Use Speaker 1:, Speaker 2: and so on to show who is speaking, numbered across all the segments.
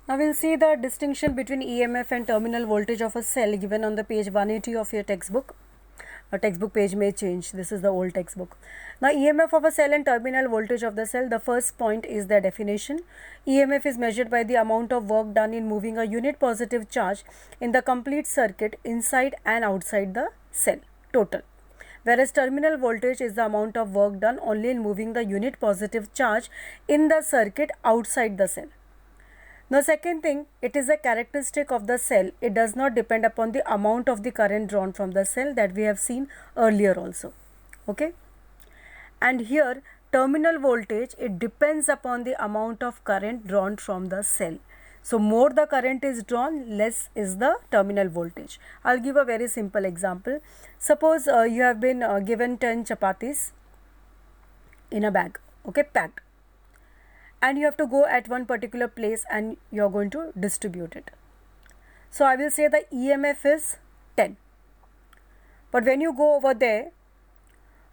Speaker 1: Now we'll see the distinction between EMF and terminal voltage of a cell given on the page 180 of your textbook. A textbook page may change. This is the old textbook. Now EMF of a cell and terminal voltage of the cell. The first point is the definition. EMF is measured by the amount of work done in moving a unit positive charge in the complete circuit inside and outside the cell, total. Whereas terminal voltage is the amount of work done only in moving the unit positive charge in the circuit outside the cell. Now second thing, it is a characteristic of the cell. It does not depend upon the amount of the current drawn from the cell that we have seen earlier also. Okay. And here terminal voltage, it depends upon the amount of current drawn from the cell. So more the current is drawn, less is the terminal voltage. I'll give a very simple example. Suppose you have been given 10 chapatis in a bag, okay, packed. And you have to go at one particular place and you are going to distribute it. So I will say the EMF is 10. But when you go over there,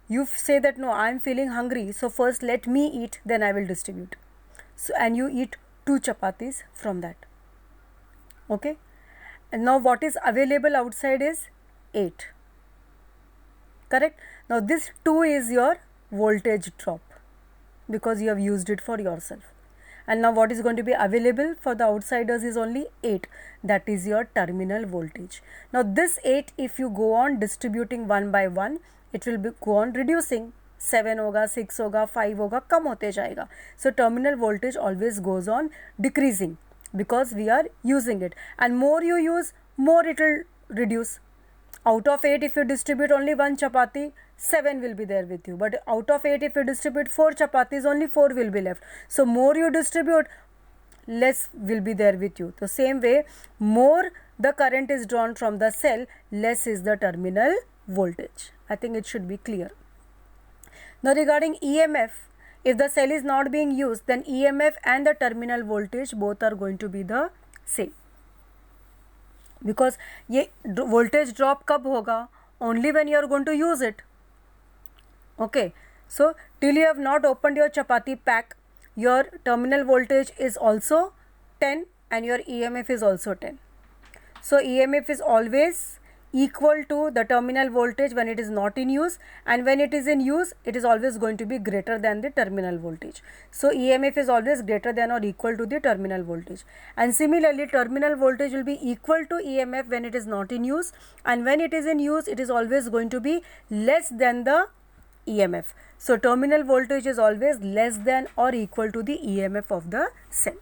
Speaker 1: you say that no, I am feeling hungry, so first let me eat, then I will distribute. So and you eat 2 chapatis from that. Okay. And now what is available outside is 8. Correct. Now this 2 is your voltage drop, because you have used it for yourself. And now what is going to be available for the outsiders is only 8. That is your terminal voltage. Now this 8, if you go on distributing one by one, it will go on reducing. 7 होगा, 6 होगा, 5 होगा, कम होते जाएगा. So terminal voltage always goes on decreasing because we are using it. And more you use, more it will reduce. Out of 8, if you distribute only 1 chapati, 7 will be there with you. But out of 8, if you distribute 4 chapatis, only 4 will be left. So more you distribute, less will be there with you. So same way, more the current is drawn from the cell, less is the terminal voltage. I think it should be clear. Now regarding EMF, if the cell is not being used, then EMF and the terminal voltage both are going to be the same. Because ये voltage drop कब होगा? Only when you are going to use it. Okay. So till you have not opened your chapati pack, your terminal voltage is also 10 and your EMF is also 10. So EMF is always equal to the terminal voltage when it is not in use, and when it is in use, it is always going to be greater than the terminal voltage. So EMF is always greater than or equal to the terminal voltage. And similarly, terminal voltage will be equal to EMF when it is not in use, and when it is in use, it is always going to be less than the EMF. So terminal voltage is always less than or equal to the EMF of the cell.